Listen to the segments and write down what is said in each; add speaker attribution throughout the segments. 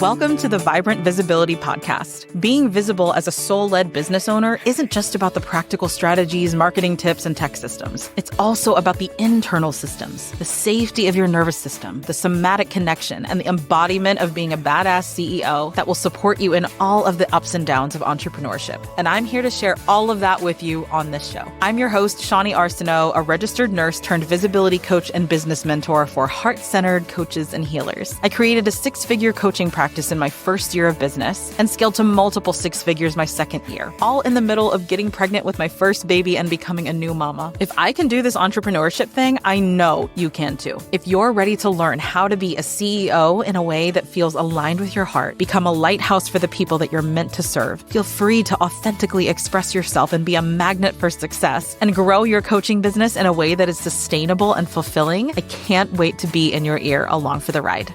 Speaker 1: Welcome to the Vibrant Visibility Podcast. Being visible as a soul-led business owner isn't just about the practical strategies, marketing tips, and tech systems. It's also about the internal systems, the safety of your nervous system, the somatic connection, and the embodiment of being a badass CEO that will support you in all of the ups and downs of entrepreneurship. And I'm here to share all of that with you on this show. I'm your host, Shawnee Arsenault, a registered nurse turned visibility coach and business mentor for heart-centered coaches and healers. I created a six-figure coaching practice in my first year of business and scaled to multiple six figures my second year, all in the middle of getting pregnant with my first baby and becoming a new mama. If I can do this entrepreneurship thing, I know you can too. If you're ready to learn how to be a CEO in a way that feels aligned with your heart, become a lighthouse for the people that you're meant to serve, feel free to authentically express yourself and be a magnet for success, and grow your coaching business in a way that is sustainable and fulfilling, I can't wait to be in your ear along for the ride.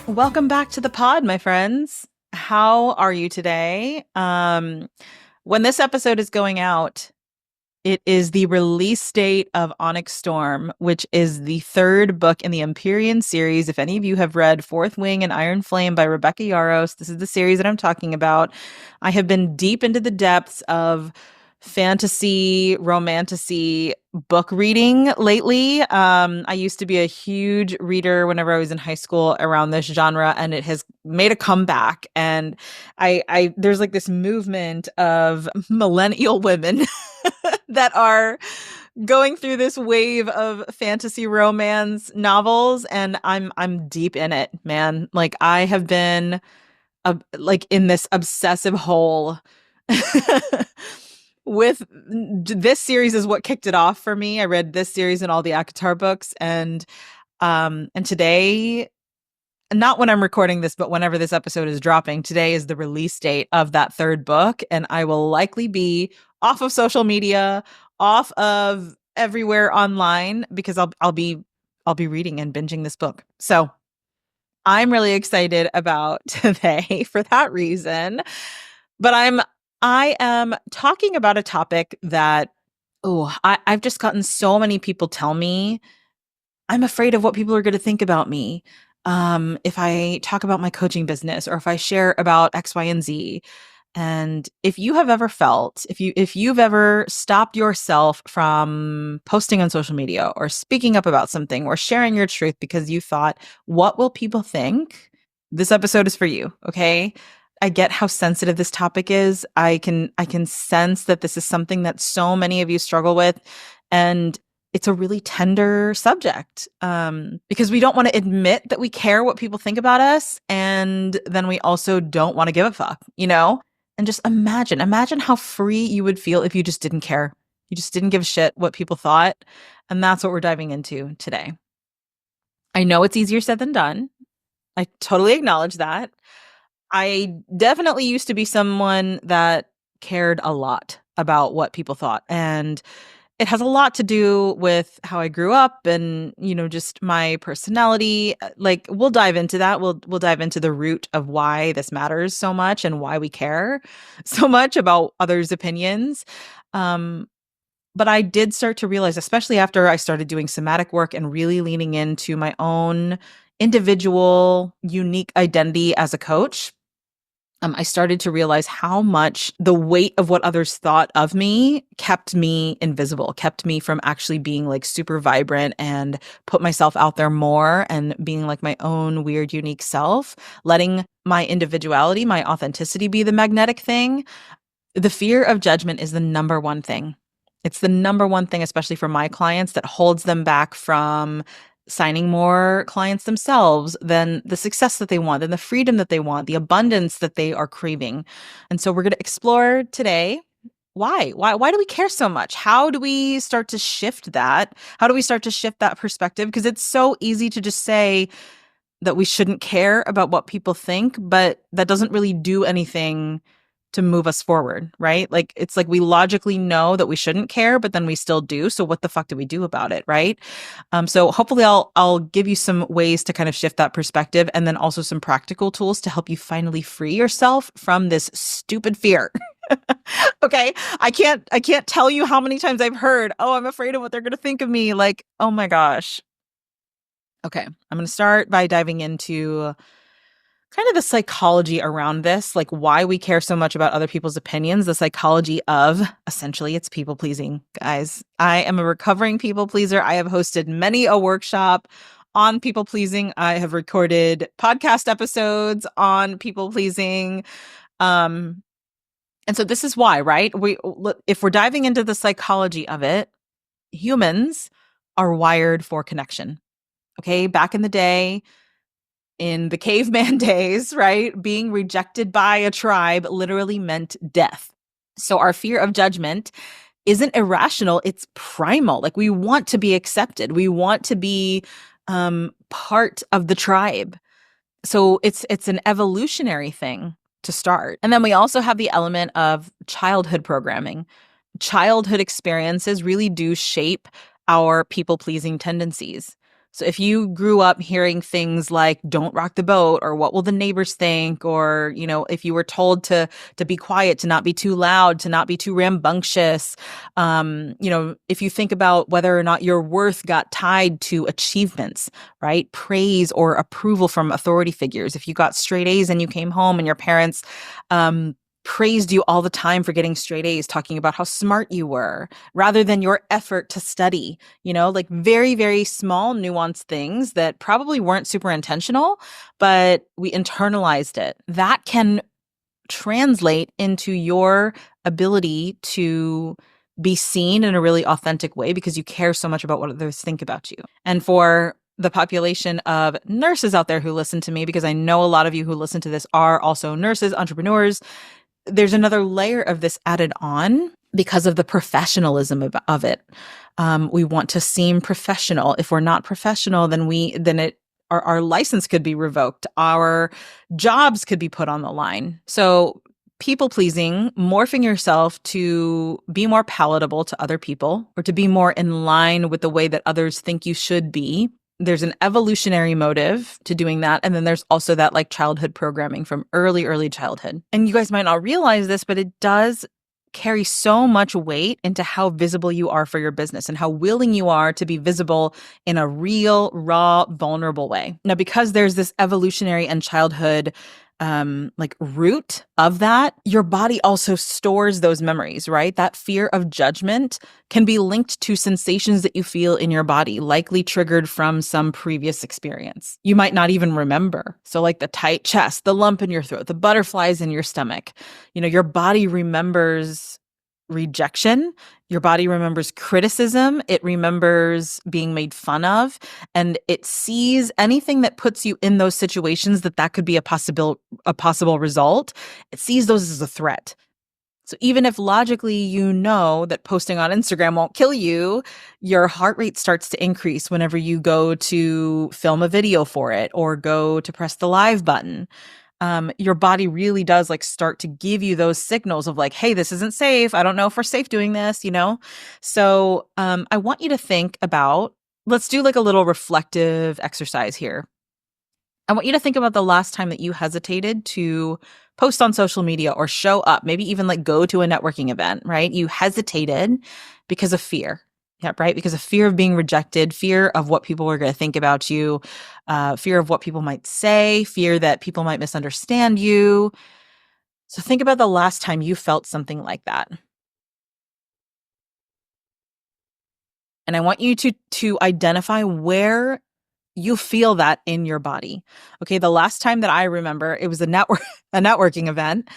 Speaker 1: Welcome back to the pod, my friends. How are you today? When this episode is going out, it is the release date of Onyx Storm, which is the third book in the Empyrean series. If any of you have read Fourth Wing and Iron Flame by Rebecca Yarros, this is the series that I'm talking about. I have been deep into the depths of fantasy, romantasy book reading lately. I used to be a huge reader whenever I was in high school around this genre, and it has made a comeback. And I there's like this movement of millennial women that are going through this wave of fantasy romance novels, and I'm deep in it, man. Like I have been like in this obsessive hole. With this series is what kicked it off for me. I read this series and all the ACOTAR books, and today, not when I'm recording this, but whenever this episode is dropping, today is the release date of that third book, and I will likely be off of social media, off of everywhere online, because I'll be reading and binging this book. So I'm really excited about today for that reason. But I am talking about a topic that, I've just gotten so many people tell me I'm afraid of what people are going to think about me. If I talk about my coaching business or if I share about X, Y, and Z. And if you have ever felt, if you've ever stopped yourself from posting on social media or speaking up about something or sharing your truth because you thought, what will people think? This episode is for you, okay? I get how sensitive this topic is. I can sense that this is something that so many of you struggle with, and it's a really tender subject because we don't want to admit that we care what people think about us, and then we also don't want to give a fuck, you know? And just imagine how free you would feel if you just didn't care. You just didn't give a shit what people thought, and that's what we're diving into today. I know it's easier said than done. I totally acknowledge that. I definitely used to be someone that cared a lot about what people thought. And it has a lot to do with how I grew up and, you know, just my personality. Like we'll dive into that. We'll dive into the root of why this matters so much and why we care so much about others' opinions. But I did start to realize, especially after I started doing somatic work and really leaning into my own individual, unique identity as a coach, I started to realize how much the weight of what others thought of me kept me invisible, kept me from actually being like super vibrant and put myself out there more and being like my own weird, unique self, letting my individuality, my authenticity be the magnetic thing. The fear of judgment is the number one thing. It's the number one thing, especially for my clients, that holds them back from signing more clients themselves, than the success that they want, than the freedom that they want, the abundance that they are craving. And so we're going to explore today why do we care so much? How do we start to shift that? How do we start to shift that perspective? Because it's so easy to just say that we shouldn't care about what people think, but that doesn't really do anything to move us forward, right? Like, it's like we logically know that we shouldn't care, but then we still do. So what the fuck do we do about it, right? So hopefully I'll give you some ways to kind of shift that perspective, and then also some practical tools to help you finally free yourself from this stupid fear. Okay. I can't tell you how many times I've heard, oh, I'm afraid of what they're going to think of me. Like, oh my gosh. Okay, I'm going to start by diving into kind of the psychology around this, like why we care so much about other people's opinions, the psychology of essentially it's people pleasing, guys. I am a recovering people pleaser. I have hosted many a workshop on people pleasing. I have recorded podcast episodes on people pleasing. Um, and so this is why, right? If we're diving into the psychology of it, humans are wired for connection. Okay, back in the day, in the caveman days, right? Being rejected by a tribe literally meant death. So our fear of judgment isn't irrational, it's primal. Like we want to be accepted. We want to be part of the tribe. So it's an evolutionary thing to start. And then we also have the element of childhood programming. Childhood experiences really do shape our people-pleasing tendencies. So if you grew up hearing things like don't rock the boat or what will the neighbors think, or if you were told to be quiet, to not be too loud, to not be too rambunctious, if you think about whether or not your worth got tied to achievements, right? Praise or approval from authority figures. If you got straight A's and you came home and your parents praised you all the time for getting straight A's, talking about how smart you were, rather than your effort to study, like very, very small nuanced things that probably weren't super intentional, but we internalized it. That can translate into your ability to be seen in a really authentic way because you care so much about what others think about you. And for the population of nurses out there who listen to me, because I know a lot of you who listen to this are also nurses, entrepreneurs, there's another layer of this added on because of the professionalism of it. We want to seem professional. If we're not professional, then our license could be revoked. Our jobs could be put on the line. So people pleasing, morphing yourself to be more palatable to other people or to be more in line with the way that others think you should be. There's an evolutionary motive to doing that. And then there's also that like childhood programming from early childhood. And you guys might not realize this, but it does carry so much weight into how visible you are for your business and how willing you are to be visible in a real, raw, vulnerable way. Now, because there's this evolutionary and childhood root of that, your body also stores those memories, right? That fear of judgment can be linked to sensations that you feel in your body, likely triggered from some previous experience. You might not even remember. So like the tight chest, the lump in your throat, the butterflies in your stomach, your body remembers rejection. Your body remembers criticism. It remembers being made fun of, and it sees anything that puts you in those situations that could be a possible result. It sees those as a threat. So even if logically you know that posting on Instagram won't kill you, your heart rate starts to increase whenever you go to film a video for it or go to press the live button. Your body really does start to give you those signals of hey, this isn't safe. I don't know if we're safe doing this, So I want you to think about, let's do a little reflective exercise here. I want you to think about the last time that you hesitated to post on social media or show up, maybe even go to a networking event, right? You hesitated because of fear. Yeah, right. Because of fear of being rejected, fear of what people were going to think about you, fear of what people might say, fear that people might misunderstand you. So think about the last time you felt something like that. And I want you to identify where you feel that in your body. Okay, the last time that I remember, it was a networking event.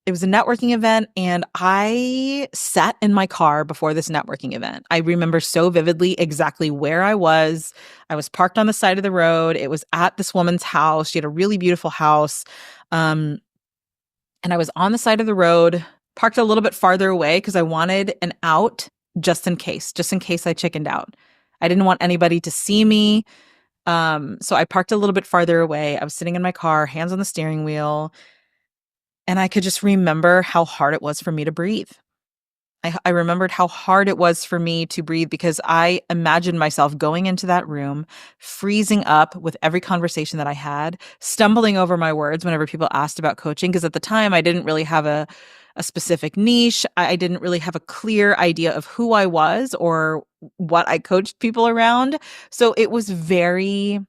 Speaker 1: It was a networking event, and I sat in my car before this networking event. I remember so vividly exactly where I was. I was parked on the side of the road. It was at this woman's house. She had a really beautiful house. And I was on the side of the road, parked a little bit farther away because I wanted an out just in case I chickened out. I didn't want anybody to see me. So I parked a little bit farther away. I was sitting in my car, hands on the steering wheel. And I could just remember how hard it was for me to breathe. I remembered how hard it was for me to breathe because I imagined myself going into that room, freezing up with every conversation that I had, stumbling over my words whenever people asked about coaching. Because at the time, I didn't really have a specific niche. I didn't really have a clear idea of who I was or what I coached people around. So it was very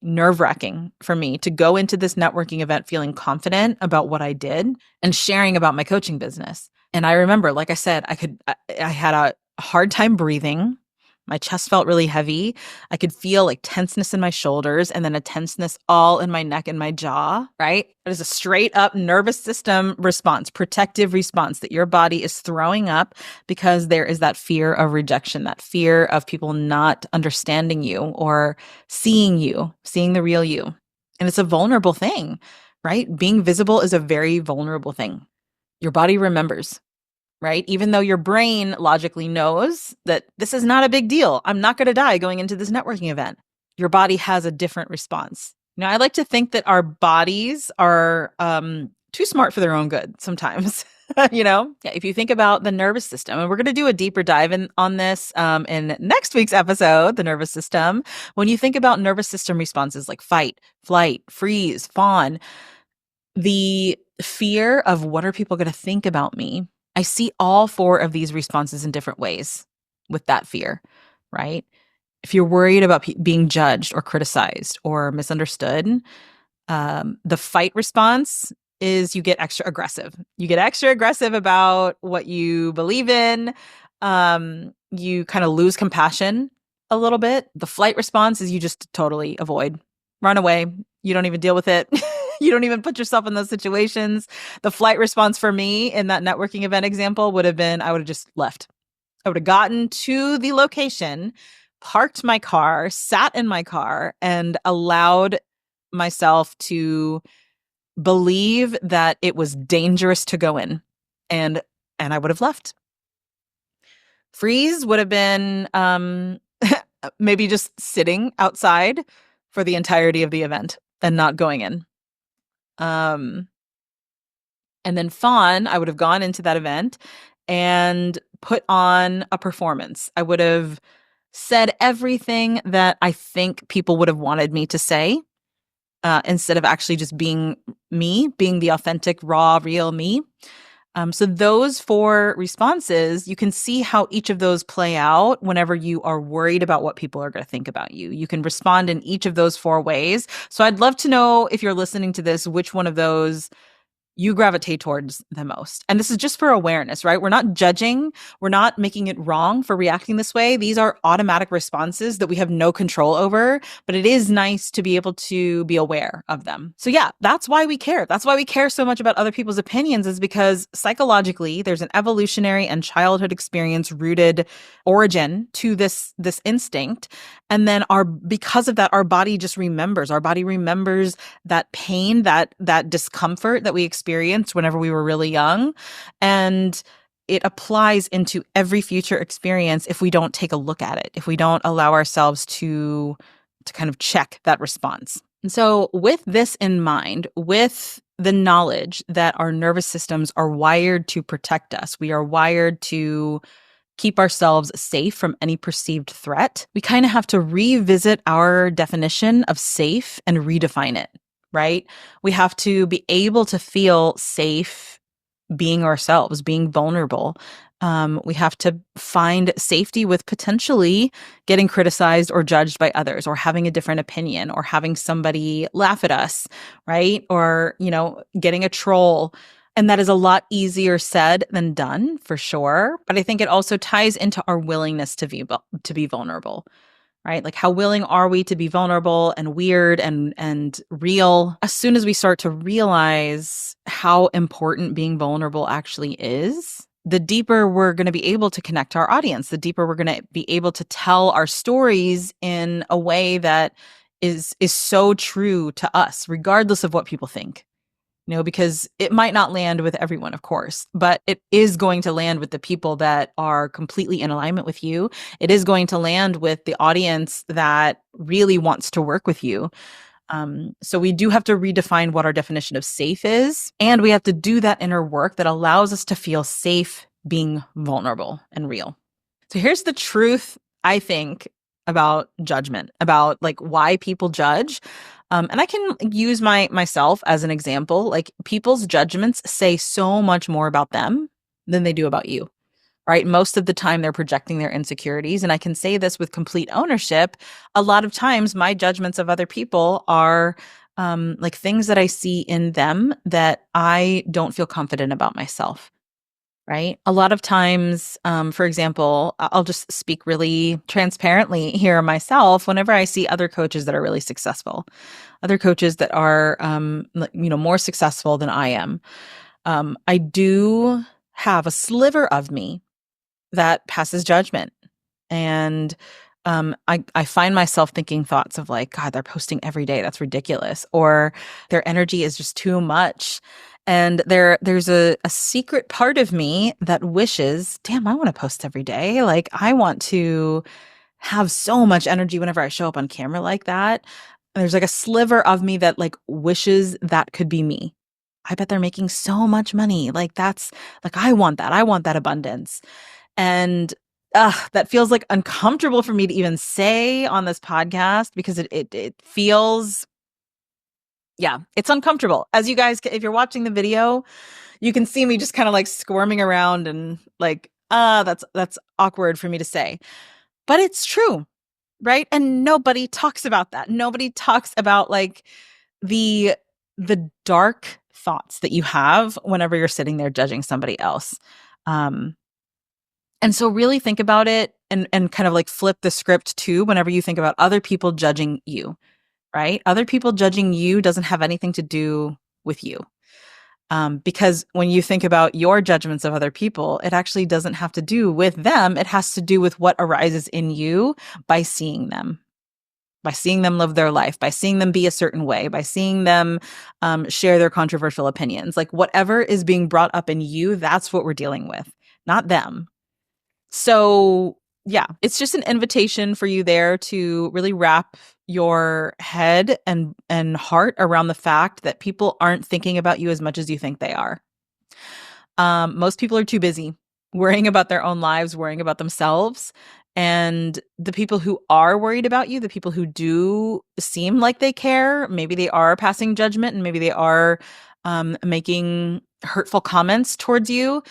Speaker 1: nerve-wracking for me to go into this networking event feeling confident about what I did and sharing about my coaching business. And I remember, like I said, I had a hard time breathing. My chest felt really heavy. I could feel like tenseness in my shoulders and then a tenseness all in my neck and my jaw, right? It is a straight up nervous system response, protective response that your body is throwing up because there is that fear of rejection, that fear of people not understanding you or seeing you, seeing the real you. And it's a vulnerable thing, right? Being visible is a very vulnerable thing. Your body remembers, right? Even though your brain logically knows that this is not a big deal. I'm not going to die going into this networking event. Your body has a different response. I like to think that our bodies are too smart for their own good sometimes. Yeah, if you think about the nervous system, and we're going to do a deeper dive on this in next week's episode, the nervous system. When you think about nervous system responses like fight, flight, freeze, fawn, the fear of what are people going to think about me, I see all four of these responses in different ways with that fear, right? If you're worried about being judged or criticized or misunderstood, the fight response is you get extra aggressive. You get extra aggressive about what you believe in. You kind of lose compassion a little bit. The flight response is you just totally avoid, run away. You don't even deal with it. You don't even put yourself in those situations. The flight response for me in that networking event example would have been, I would have just left. I would have gotten to the location, parked my car, sat in my car, and allowed myself to believe that it was dangerous to go in. And I would have left. Freeze would have been maybe just sitting outside for the entirety of the event and not going in. And then fawn, I would have gone into that event and put on a performance. I would have said everything that I think people would have wanted me to say instead of actually just being me, being the authentic, raw, real me. So those four responses, you can see how each of those play out whenever you are worried about what people are going to think about you. You can respond in each of those four ways. So I'd love to know, if you're listening to this, which one of those you gravitate towards the most. And this is just for awareness, right? We're not judging. We're not making it wrong for reacting this way. These are automatic responses that we have no control over, but it is nice to be able to be aware of them. So yeah, that's why we care. That's why we care so much about other people's opinions, is because psychologically there's an evolutionary and childhood experience rooted origin to this instinct. And then because of that, our body just remembers. Our body remembers that pain, that discomfort that we experienced whenever we were really young. And it applies into every future experience if we don't take a look at it, if we don't allow ourselves to kind of check that response. And so with this in mind, with the knowledge that our nervous systems are wired to protect us, we are wired to keep ourselves safe from any perceived threat, we kind of have to revisit our definition of safe and redefine it, right? We have to be able to feel safe being ourselves, being vulnerable. We have to find safety with potentially getting criticized or judged by others, or having a different opinion, or having somebody laugh at us, right? Or, getting a troll. And that is a lot easier said than done, for sure. But I think it also ties into our willingness to be vulnerable, right? Like, how willing are we to be vulnerable and weird and real? As soon as we start to realize how important being vulnerable actually is, the deeper we're going to be able to connect to our audience, the deeper we're going to be able to tell our stories in a way that is so true to us, regardless of what people think. Because it might not land with everyone, of course, but it is going to land with the people that are completely in alignment with you. It is going to land with the audience that really wants to work with you. So we do have to redefine what our definition of safe is. And we have to do that inner work that allows us to feel safe being vulnerable and real. So here's the truth, I think, about judgment, about like why people judge. And I can use myself as an example. Like, people's judgments say so much more about them than they do about you. right? Most of the time they're projecting their insecurities. And I can say this with complete ownership. A lot of times my judgments of other people are like things that I see in them that I don't feel confident about myself. Right. A lot of times, for example, I'll just speak really transparently here myself. Whenever I see other coaches that are really successful, other coaches that are, more successful than I am, I do have a sliver of me that passes judgment. And I find myself thinking thoughts of like, God, they're posting every day. That's ridiculous. Or their energy is just too much. And there's a secret part of me that wishes, damn, I want to post every day. Like I want to have so much energy whenever I show up on camera like that. There's like a sliver of me that like wishes that could be me. I bet they're making so much money. Like that's like I want that. I want that abundance. And that feels like uncomfortable for me to even say on this podcast because it feels, yeah, it's uncomfortable. As you guys, if you're watching the video, you can see me just kind of like squirming around and like, that's awkward for me to say, but it's true, right? And nobody talks about that. Nobody talks about like the dark thoughts that you have whenever you're sitting there judging somebody else. Um, And so really think about it and kind of like flip the script too whenever you think about other people judging you, right? Other people judging you doesn't have anything to do with you. Because when you think about your judgments of other people, it actually doesn't have to do with them. It has to do with what arises in you by seeing them live their life, by seeing them be a certain way, by seeing them share their controversial opinions. Like whatever is being brought up in you, that's what we're dealing with, not them. So, yeah, it's just an invitation for you there to really wrap your head and heart around the fact that people aren't thinking about you as much as you think they are. Most people are too busy worrying about their own lives, worrying about themselves. And the people who are worried about you, the people who do seem like they care, maybe they are passing judgment and maybe they are making hurtful comments towards you.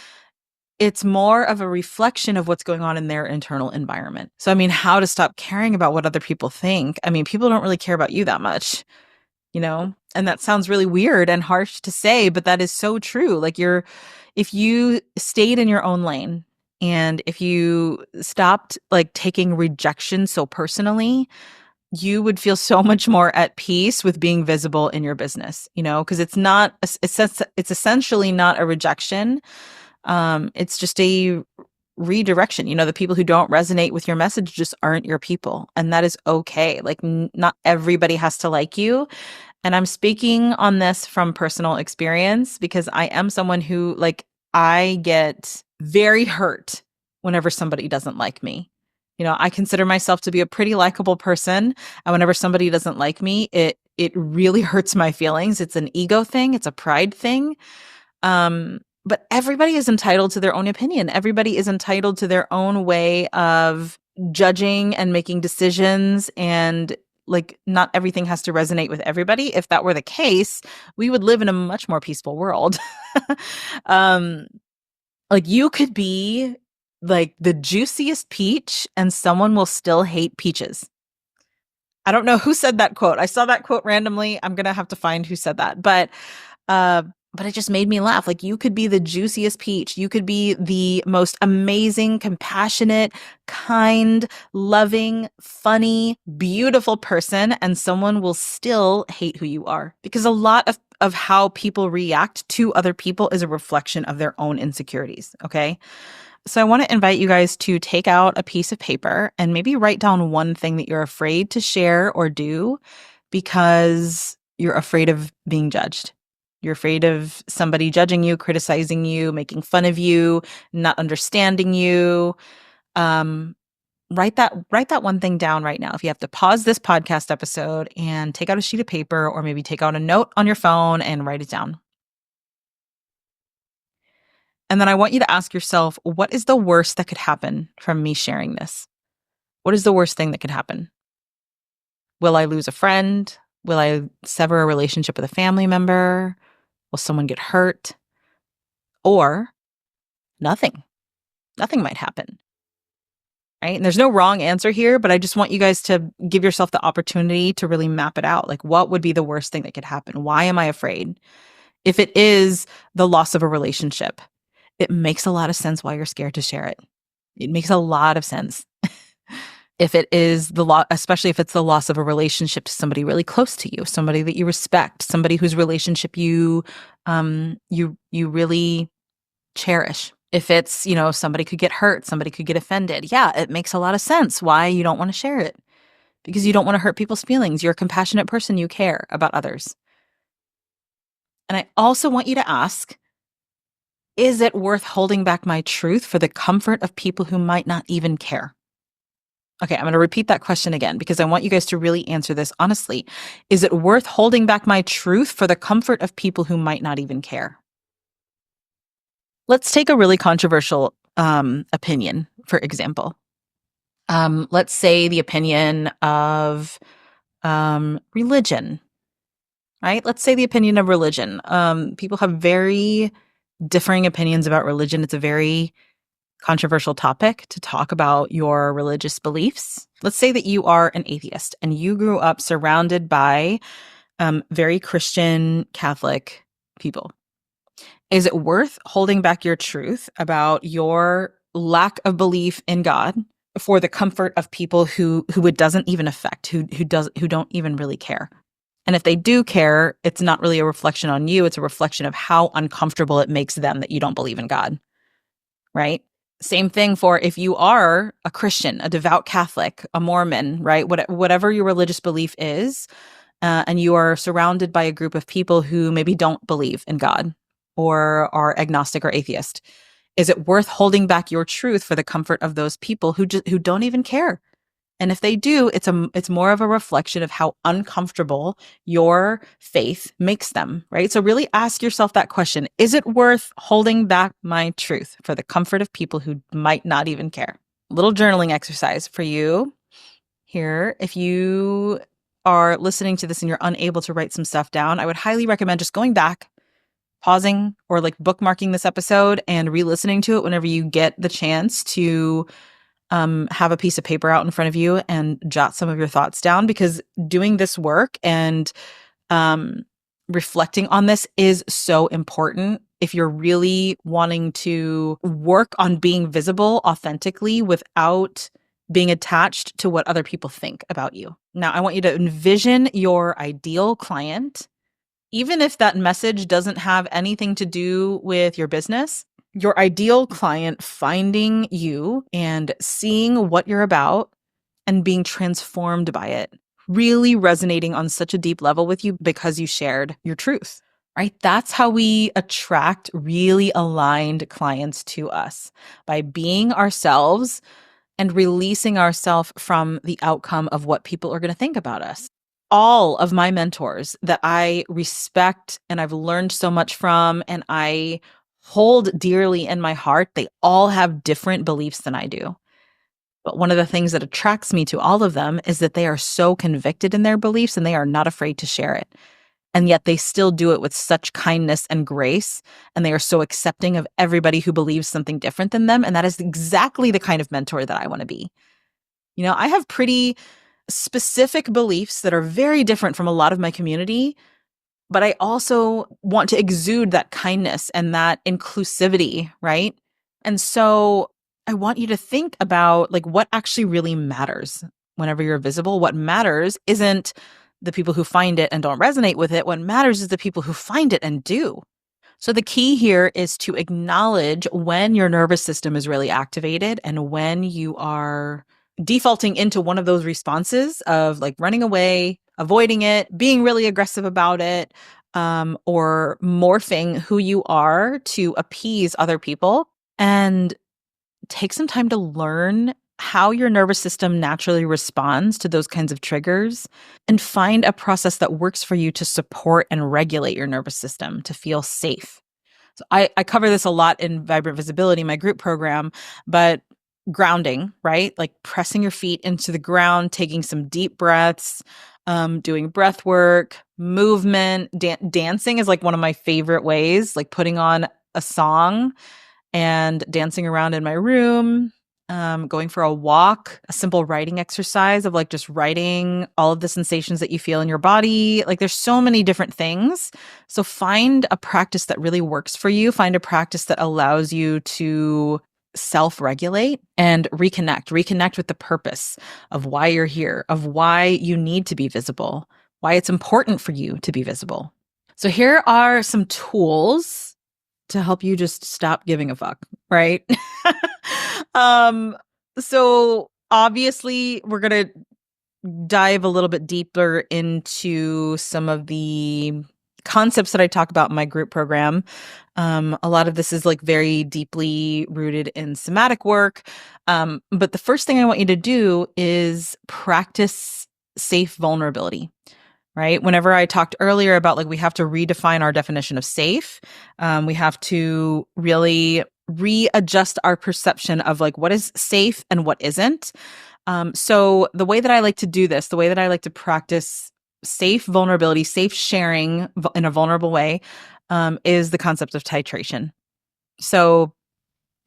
Speaker 1: It's more of a reflection of what's going on in their internal environment. So, I mean, how to stop caring about what other people think? I mean, people don't really care about you that much, you know? And that sounds really weird and harsh to say, but that is so true. Like if you stayed in your own lane and if you stopped like taking rejection so personally, you would feel so much more at peace with being visible in your business, you know, because it's essentially not a rejection. It's just a redirection. You know, the people who don't resonate with your message just aren't your people. And that is okay. Like, not everybody has to like you. And I'm speaking on this from personal experience because I am someone who, like, I get very hurt whenever somebody doesn't like me. You know, I consider myself to be a pretty likable person. And whenever somebody doesn't like me, it really hurts my feelings. It's an ego thing, it's a pride thing. But everybody is entitled to their own opinion. Everybody is entitled to their own way of judging and making decisions. And like, not everything has to resonate with everybody. If that were the case, we would live in a much more peaceful world. um, like, you could be like the juiciest peach and someone will still hate peaches. I don't know who said that quote. I saw that quote randomly. I'm going to have to find who said that. But it just made me laugh. Like, you could be the juiciest peach. You could be the most amazing, compassionate, kind, loving, funny, beautiful person, and someone will still hate who you are. Because a lot of how people react to other people is a reflection of their own insecurities. Okay. So I want to invite you guys to take out a piece of paper and maybe write down one thing that you're afraid to share or do because you're afraid of being judged. You're afraid of somebody judging you, criticizing you, making fun of you, not understanding you. Um, write that one thing down right now. If you have to pause this podcast episode and take out a sheet of paper or maybe take out a note on your phone and write it down. And then I want you to ask yourself, what is the worst that could happen from me sharing this? What is the worst thing that could happen? Will I lose a friend? Will I sever a relationship with a family member? Will someone get hurt? Or nothing? Nothing might happen. Right. And there's no wrong answer here, but I just want you guys to give yourself the opportunity to really map it out. Like, what would be the worst thing that could happen? Why am I afraid? If it is the loss of a relationship, it makes a lot of sense why you're scared to share it. It makes a lot of sense. If it is especially if it's the loss of a relationship to somebody really close to you, somebody that you respect, somebody whose relationship you really cherish. If it's, somebody could get hurt, somebody could get offended. Yeah, it makes a lot of sense why you don't want to share it, because you don't want to hurt people's feelings. You're a compassionate person. You care about others. And I also want you to ask, is it worth holding back my truth for the comfort of people who might not even care? Okay, I'm going to repeat that question again because I want you guys to really answer this honestly. Is it worth holding back my truth for the comfort of people who might not even care? Let's take a really controversial opinion, for example. Let's say the opinion of religion, right? Let's say the opinion of religion. People have very differing opinions about religion. It's a very controversial topic to talk about your religious beliefs. Let's say that you are an atheist and you grew up surrounded by very Christian Catholic people. Is it worth holding back your truth about your lack of belief in God for the comfort of people who it doesn't even affect, who don't even really care? And if they do care, it's not really a reflection on you. It's a reflection of how uncomfortable it makes them that you don't believe in God, right? Same thing for if you are a Christian, a devout Catholic, a Mormon, right? Whatever your religious belief is, and you are surrounded by a group of people who maybe don't believe in God or are agnostic or atheist. Is it worth holding back your truth for the comfort of those people who don't even care? And if they do, it's more of a reflection of how uncomfortable your faith makes them, right? So really ask yourself that question. Is it worth holding back my truth for the comfort of people who might not even care? Little journaling exercise for you here. If you are listening to this and you're unable to write some stuff down, I would highly recommend just going back, pausing, or like bookmarking this episode and re-listening to it whenever you get the chance to have a piece of paper out in front of you and jot some of your thoughts down, because doing this work and reflecting on this is so important if you're really wanting to work on being visible authentically without being attached to what other people think about you. Now, I want you to envision your ideal client, even if that message doesn't have anything to do with your business. Your ideal client finding you and seeing what you're about and being transformed by it, really resonating on such a deep level with you because you shared your truth, right? That's how we attract really aligned clients to us, by being ourselves and releasing ourselves from the outcome of what people are going to think about us. All of my mentors that I respect and I've learned so much from and I hold dearly in my heart, they all have different beliefs than I do. But one of the things that attracts me to all of them is that they are so convicted in their beliefs and they are not afraid to share it. And yet they still do it with such kindness and grace. And they are so accepting of everybody who believes something different than them. And that is exactly the kind of mentor that I want to be. I have pretty specific beliefs that are very different from a lot of my community, but I also want to exude that kindness and that inclusivity, right? And so I want you to think about like what actually really matters whenever you're visible. What matters isn't the people who find it and don't resonate with it. What matters is the people who find it and do. So the key here is to acknowledge when your nervous system is really activated and when you are defaulting into one of those responses of like running away, avoiding it, being really aggressive about it, or morphing who you are to appease other people. And take some time to learn how your nervous system naturally responds to those kinds of triggers and find a process that works for you to support and regulate your nervous system to feel safe. So I cover this a lot in Vibrant Visibility, my group program, but grounding, right? Like pressing your feet into the ground, taking some deep breaths, doing breath work, movement, dancing is like one of my favorite ways, like putting on a song and dancing around in my room, going for a walk, a simple writing exercise of like just writing all of the sensations that you feel in your body. Like there's so many different things. So find a practice that really works for you. Find a practice that allows you to self-regulate and reconnect with the purpose of why you're here, of why you need to be visible, why it's important for you to be visible. So here are some tools to help you just stop giving a fuck, right? um, so obviously we're going to dive a little bit deeper into some of the concepts that I talk about in my group program. A lot of this is like very deeply rooted in somatic work. But the first thing I want you to do is practice safe vulnerability. Right. Whenever I talked earlier about like we have to redefine our definition of safe, we have to really readjust our perception of like what is safe and what isn't. So the way that I like to do this, the way that I like to practice safe vulnerability, safe sharing in a vulnerable way, is the concept of titration. So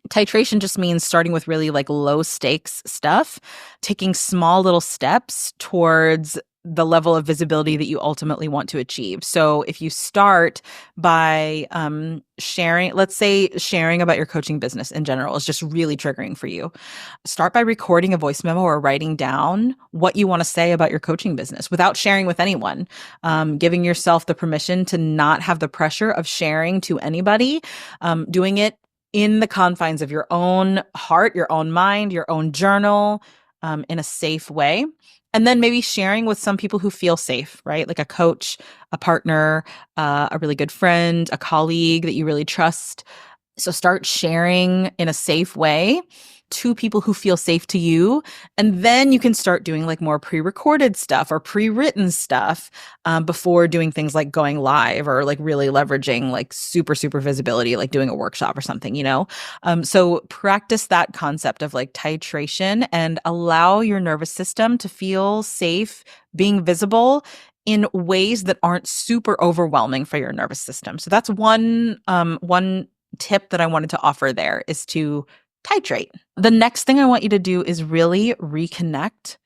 Speaker 1: titration just means starting with really like low stakes stuff, taking small little steps towards the level of visibility that you ultimately want to achieve. So if you start by sharing, let's say sharing about your coaching business in general is just really triggering for you. Start by recording a voice memo or writing down what you want to say about your coaching business without sharing with anyone, giving yourself the permission to not have the pressure of sharing to anybody, doing it in the confines of your own heart, your own mind, your own journal, in a safe way. And then maybe sharing with some people who feel safe, right? Like a coach, a partner, a really good friend, a colleague that you really trust. So start sharing in a safe way to people who feel safe to you. And then you can start doing like more pre-recorded stuff or pre-written stuff before doing things like going live or like really leveraging like super, super visibility, like doing a workshop or something, you know? So practice that concept of like titration and allow your nervous system to feel safe being visible in ways that aren't super overwhelming for your nervous system. So that's one tip that I wanted to offer there is to titrate. The next thing I want you to do is really reconnect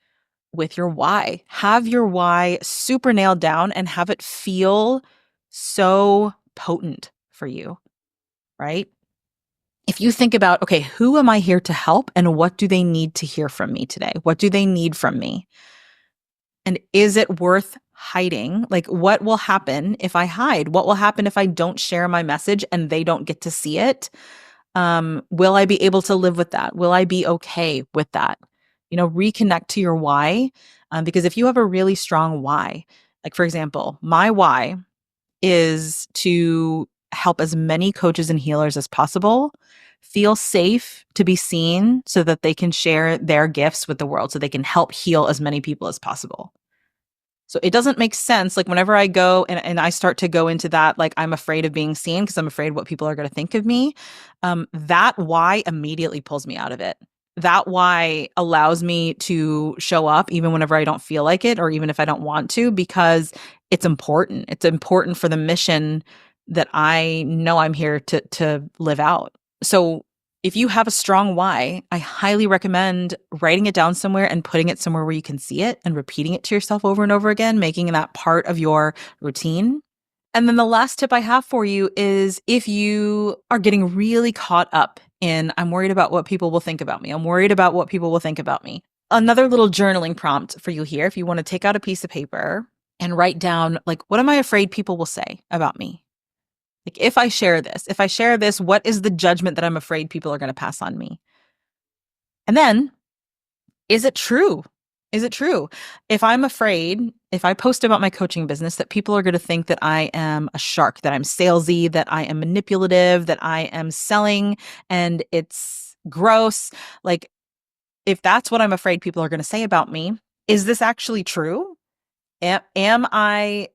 Speaker 1: with your why. Have your why super nailed down and have it feel so potent for you, right? If you think about, okay, who am I here to help and what do they need to hear from me today? What do they need from me? And is it worth hiding? Like, what will happen if I hide? What will happen if I don't share my message and they don't get to see it? Will I be able to live with that? Will I be okay with that? You know, reconnect to your why. Because if you have a really strong why, like for example, my why is to help as many coaches and healers as possible feel safe to be seen so that they can share their gifts with the world, so they can help heal as many people as possible. So it doesn't make sense. Like whenever I go and I start to go into that, like I'm afraid of being seen because I'm afraid what people are going to think of me. That why immediately pulls me out of it. That why allows me to show up even whenever I don't feel like it or even if I don't want to, because it's important. It's important for the mission that I know I'm here to live out. So if you have a strong why, I highly recommend writing it down somewhere and putting it somewhere where you can see it and repeating it to yourself over and over again, making that part of your routine. And then the last tip I have for you is if you are getting really caught up in, I'm worried about what people will think about me. I'm worried about what people will think about me. Another little journaling prompt for you here, if you want to take out a piece of paper and write down, like, what am I afraid people will say about me? Like if I share this, what is the judgment that I'm afraid people are going to pass on me? And then, is it true? Is it true? If I'm afraid, if I post about my coaching business, that people are going to think that I am a shark, that I'm salesy, that I am manipulative, that I am selling and it's gross. Like, if that's what I'm afraid people are going to say about me, is this actually true? Am I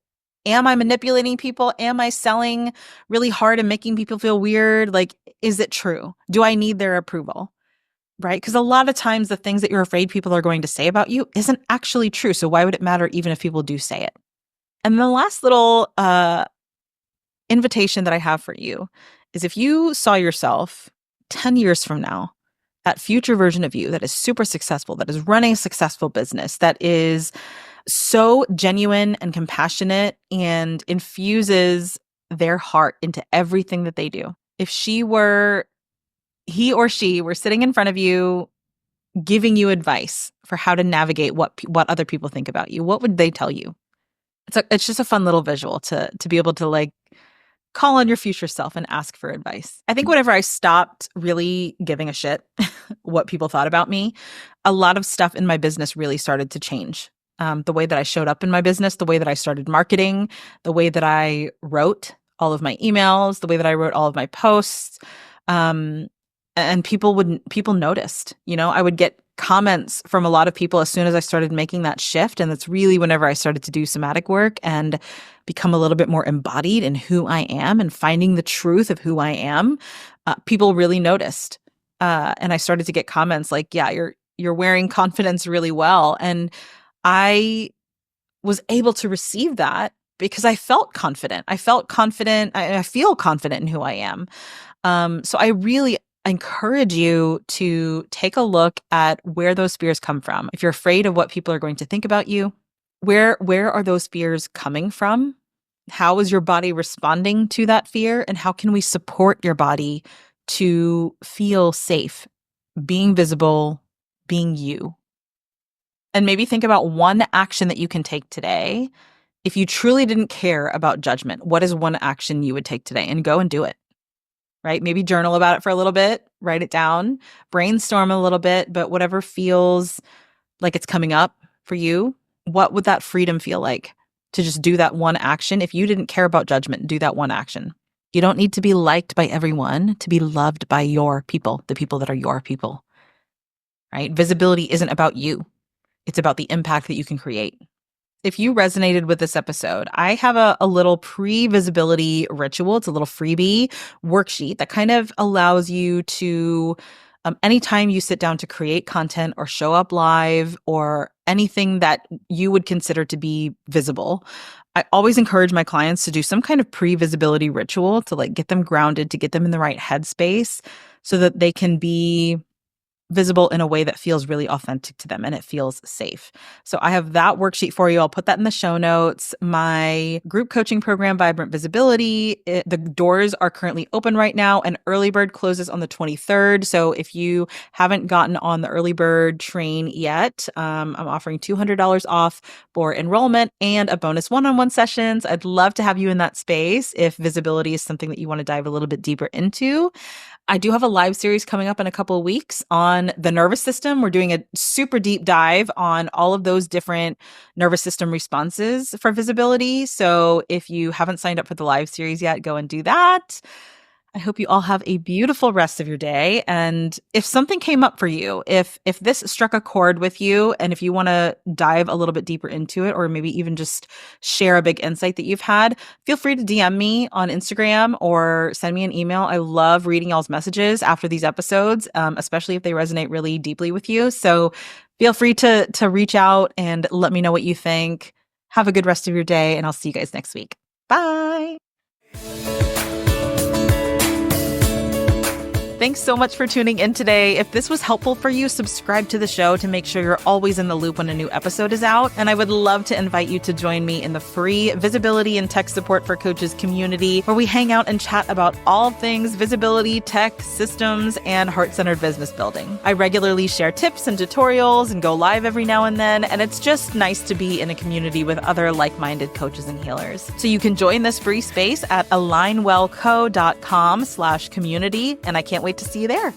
Speaker 1: manipulating people? Am I selling really hard and making people feel weird? Like, is it true? Do I need their approval? Right? Because a lot of times the things that you're afraid people are going to say about you isn't actually true. So why would it matter even if people do say it? And the last little invitation that I have for you is if you saw yourself 10 years from now, that future version of you that is super successful, that is running a successful business, that is so genuine and compassionate and infuses their heart into everything that they do. If he or she were sitting in front of you, giving you advice for how to navigate what other people think about you, what would they tell you? It's just a fun little visual to be able to like call on your future self and ask for advice. I think whenever I stopped really giving a shit what people thought about me, a lot of stuff in my business really started to change. The way that I showed up in my business, the way that I started marketing, the way that I wrote all of my emails, the way that I wrote all of my posts. And people noticed, I would get comments from a lot of people as soon as I started making that shift. And that's really whenever I started to do somatic work and become a little bit more embodied in who I am and finding the truth of who I am. People really noticed. And I started to get comments like, yeah, you're wearing confidence really well. And I was able to receive that because I felt confident. I feel confident in who I am. So I really encourage you to take a look at where those fears come from. If you're afraid of what people are going to think about you, where are those fears coming from? How is your body responding to that fear? And how can we support your body to feel safe, being visible, being you? And maybe think about one action that you can take today. If you truly didn't care about judgment, what is one action you would take today? And go and do it. Right? Maybe journal about it for a little bit, write it down, brainstorm a little bit, but whatever feels like it's coming up for you, what would that freedom feel like to just do that one action? If you didn't care about judgment, do that one action. You don't need to be liked by everyone to be loved by your people, the people that are your people, right? Visibility isn't about you. It's about the impact that you can create. If you resonated with this episode, I have a little pre-visibility ritual. It's a little freebie worksheet that kind of allows you to, anytime you sit down to create content or show up live or anything that you would consider to be visible, I always encourage my clients to do some kind of pre-visibility ritual to like get them grounded, to get them in the right headspace so that they can be visible in a way that feels really authentic to them and it feels safe. So I have that worksheet for you. I'll put that in the show notes. My group coaching program, Vibrant Visibility, the doors are currently open right now and early bird closes on the 23rd. So if you haven't gotten on the early bird train yet, I'm offering $200 off for enrollment and a bonus one-on-one sessions. I'd love to have you in that space if visibility is something that you want to dive a little bit deeper into. I do have a live series coming up in a couple of weeks on the nervous system. We're doing a super deep dive on all of those different nervous system responses for visibility. So if you haven't signed up for the live series yet, go and do that. I hope you all have a beautiful rest of your day. And if something came up for you, if this struck a chord with you, and if you want to dive a little bit deeper into it, or maybe even just share a big insight that you've had, feel free to DM me on Instagram or send me an email. I love reading y'all's messages after these episodes, especially if they resonate really deeply with you. So feel free to reach out and let me know what you think. Have a good rest of your day, and I'll see you guys next week. Bye. Thanks so much for tuning in today. If this was helpful for you, subscribe to the show to make sure you're always in the loop when a new episode is out. And I would love to invite you to join me in the free Visibility and Tech Support for Coaches community, where we hang out and chat about all things visibility, tech, systems, and heart-centered business building. I regularly share tips and tutorials and go live every now and then, and it's just nice to be in a community with other like-minded coaches and healers. So you can join this free space at alignwellco.com/community, and I can't wait to see you there.